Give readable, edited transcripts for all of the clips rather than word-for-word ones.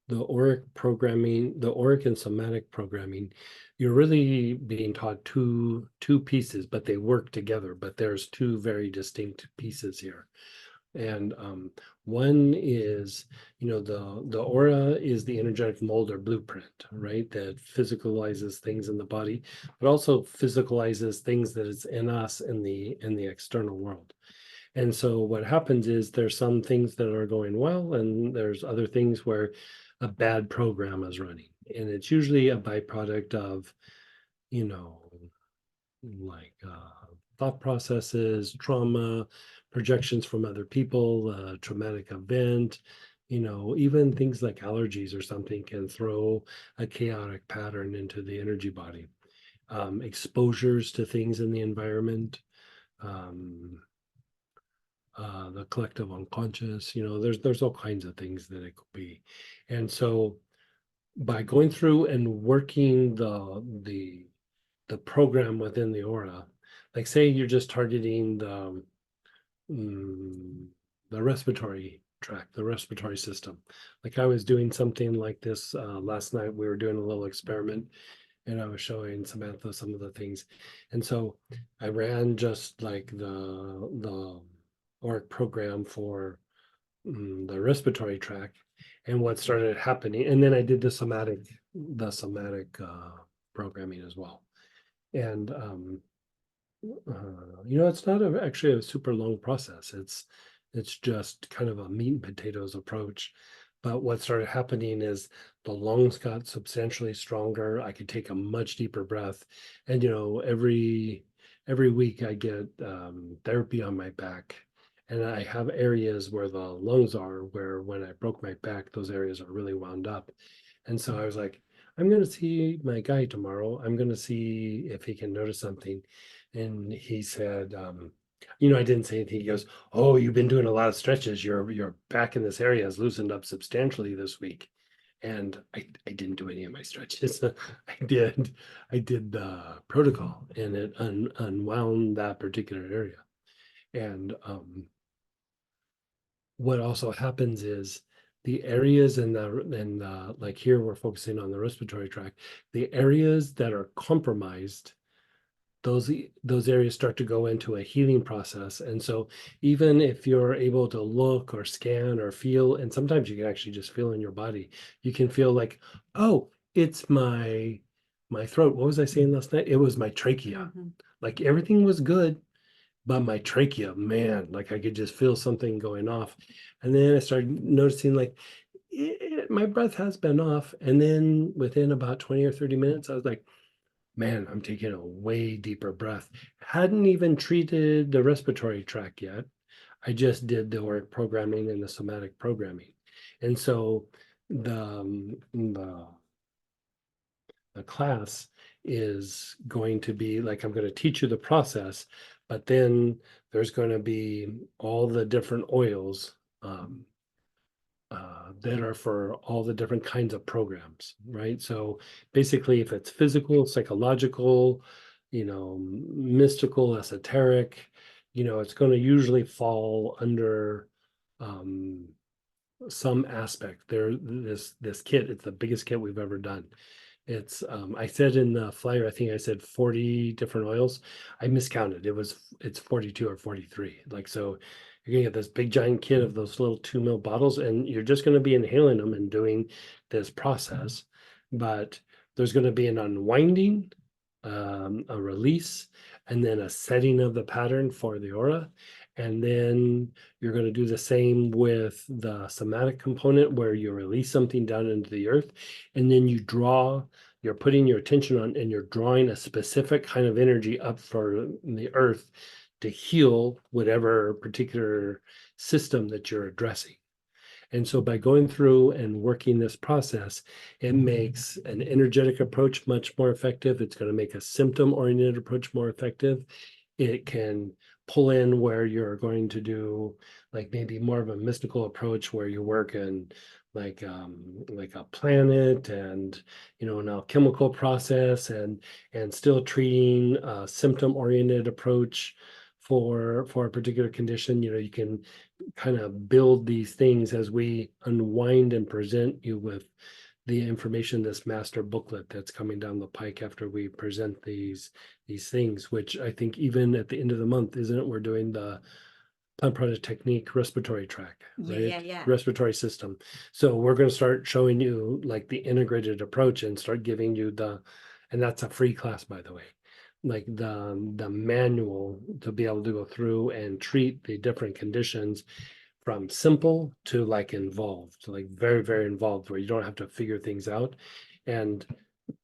the Auric programming, the Auric and Somatic programming, you're really being taught two pieces, but they work together. But there's two very distinct pieces here. And one is, the aura is the energetic mold or blueprint, right? That physicalizes things in the body, but also physicalizes things that is in us in the external world. And so what happens is there's some things that are going well, and there's other things where a bad program is running. And it's usually a byproduct of, you know, like thought processes, trauma, projections from other people, traumatic event, even things like allergies or something can throw a chaotic pattern into the energy body. Exposures to things in the environment, um, the collective unconscious, there's all kinds of things that it could be. And so by going through and working the program within the aura, like say you're just targeting mm, the respiratory tract, the respiratory system. Like I was doing something like this last night. We were doing a little experiment, and I was showing Samantha some of the things. And so I ran just like the ORC program for the respiratory tract, and what started happening. And then I did the somatic programming as well. And it's not actually a super long process. It's just kind of a meat and potatoes approach. But what started happening is the lungs got substantially stronger. I could take a much deeper breath, and every week I get therapy on my back, and I have areas where the lungs are, where when I broke my back, those areas are really wound up. And so I was like, I'm going to see my guy tomorrow. I'm going to see if he can notice something. And he said, I didn't say anything. He goes, "Oh, you've been doing a lot of stretches. Your back in this area has loosened up substantially this week." And I didn't do any of my stretches. I did the protocol, and it unwound that particular area. And what also happens is the areas like here we're focusing on the respiratory tract, the areas that are compromised, those areas start to go into a healing process. And so even if you're able to look or scan or feel, and sometimes you can actually just feel in your body, you can feel like, oh, it's my throat. What was I saying last night? It was my trachea. Like everything was good, but my trachea, man, like I could just feel something going off. And then I started noticing like my breath has been off. And then within about 20 or 30 minutes, I was like, man, I'm taking a way deeper breath. Hadn't even treated the respiratory tract yet. I just did the Auric programming and the somatic programming. And so the class is going to be like, I'm going to teach you the process, but then there's going to be all the different oils that are for all the different kinds of programs, right? So basically, if it's physical, psychological, mystical, esoteric, it's going to usually fall under um, some aspect. This kit, it's the biggest kit we've ever done. It's I said in the flyer, I think I said 40 different oils. I miscounted. It's 42 or 43. Like so you're gonna get this big giant kit of those little 2 ml bottles, and you're just gonna be inhaling them and doing this process. But there's gonna be an unwinding, a release, and then a setting of the pattern for the aura. And then you're going to do the same with the somatic component where you release something down into the earth. And then you're putting your attention on and you're drawing a specific kind of energy up for the earth to heal whatever particular system that you're addressing. And so by going through and working this process, it makes an energetic approach much more effective. It's going to make a symptom oriented approach more effective. It can pull in where you're going to do like maybe more of a mystical approach where you work in like a planet and an alchemical process and still treating a symptom oriented approach for a particular condition. You can kind of build these things as we unwind and present you with the information, this master booklet that's coming down the pike after we present these things, which I think even at the end of the month, isn't it? We're doing the plant product technique respiratory track, Yeah, right? yeah, yeah. Respiratory system. So we're going to start showing you like the integrated approach and start giving you and that's a free class, by the way, like the manual to be able to go through and treat the different conditions from simple to like involved, like very, very involved, where you don't have to figure things out. And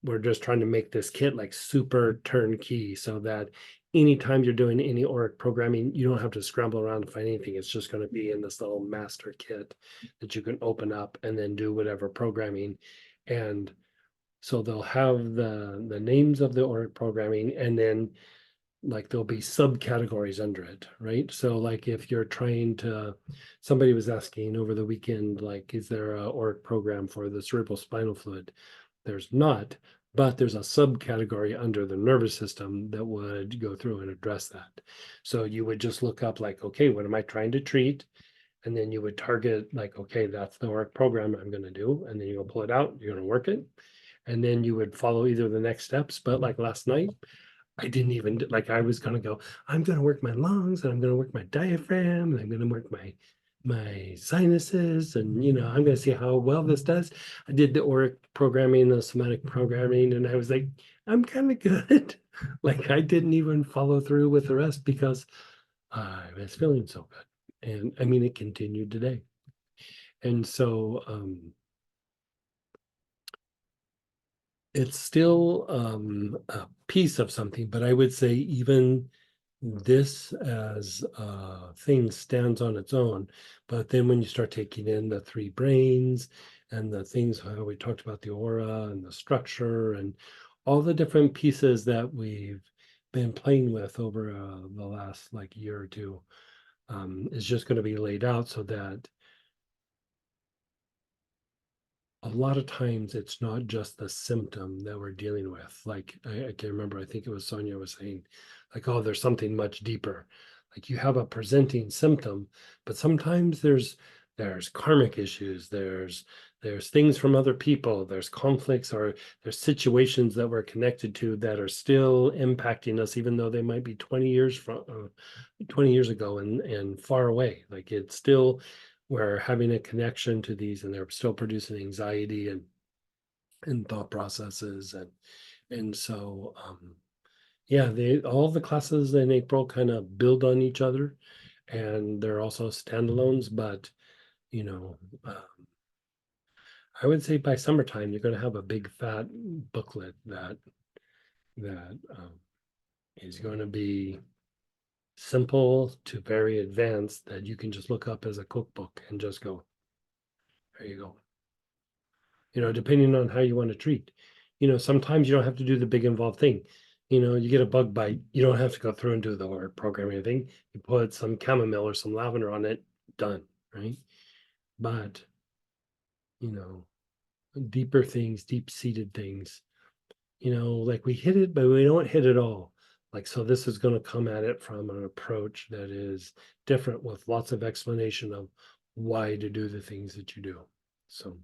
we're just trying to make this kit like super turnkey so that anytime you're doing any Auric programming, you don't have to scramble around to find anything. It's just going to be in this little master kit that you can open up and then do whatever programming. And so they'll have the names of the Auric programming, and then like there'll be subcategories under it, right? So like if you're trying to, somebody was asking over the weekend, like, is there a Auric program for the cerebral spinal fluid? There's not, but there's a subcategory under the nervous system that would go through and address that. So you would just look up like, okay, what am I trying to treat? And then you would target like, okay, that's the work program I'm going to do. And then you go pull it out, you're going to work it. And then you would follow either the next steps. But like last night, I didn't even like I was gonna go, I'm gonna work my lungs and I'm gonna work my diaphragm and I'm gonna work my sinuses and I'm gonna see how well this does. I did the Auric programming, the somatic programming, and I was like, I'm kind of good. Like I didn't even follow through with the rest because I was feeling so good. And I mean it continued today. And so it's still a piece of something, but I would say even this as a thing stands on its own. But then when you start taking in the three brains and the things how we talked about the aura and the structure and all the different pieces that we've been playing with over the last like year or two, is just going to be laid out so that a lot of times it's not just the symptom that we're dealing with. Like I can remember, I think it was Sonia was saying, like, oh, there's something much deeper. Like you have a presenting symptom, but sometimes there's karmic issues, there's things from other people, there's conflicts or there's situations that we're connected to that are still impacting us, even though they might be 20 years from 20 years ago and far away. Like it's still we're having a connection to these and they're still producing anxiety and thought processes and so yeah, they all the classes in April kind of build on each other and they're also standalones, but you know uh, I would say by summertime you're going to have a big fat booklet that is going to be simple to very advanced that you can just look up as a cookbook and just go, there you go. Depending on how you want to treat. Sometimes you don't have to do the big involved thing. You get a bug bite, you don't have to go through and do the word programming thing. You put some chamomile or some lavender on it, done, right? But, you know, deeper things, deep seated things, like we hit it, but we don't hit it all. Like, so this is going to come at it from an approach that is different with lots of explanation of why to do the things that you do. So.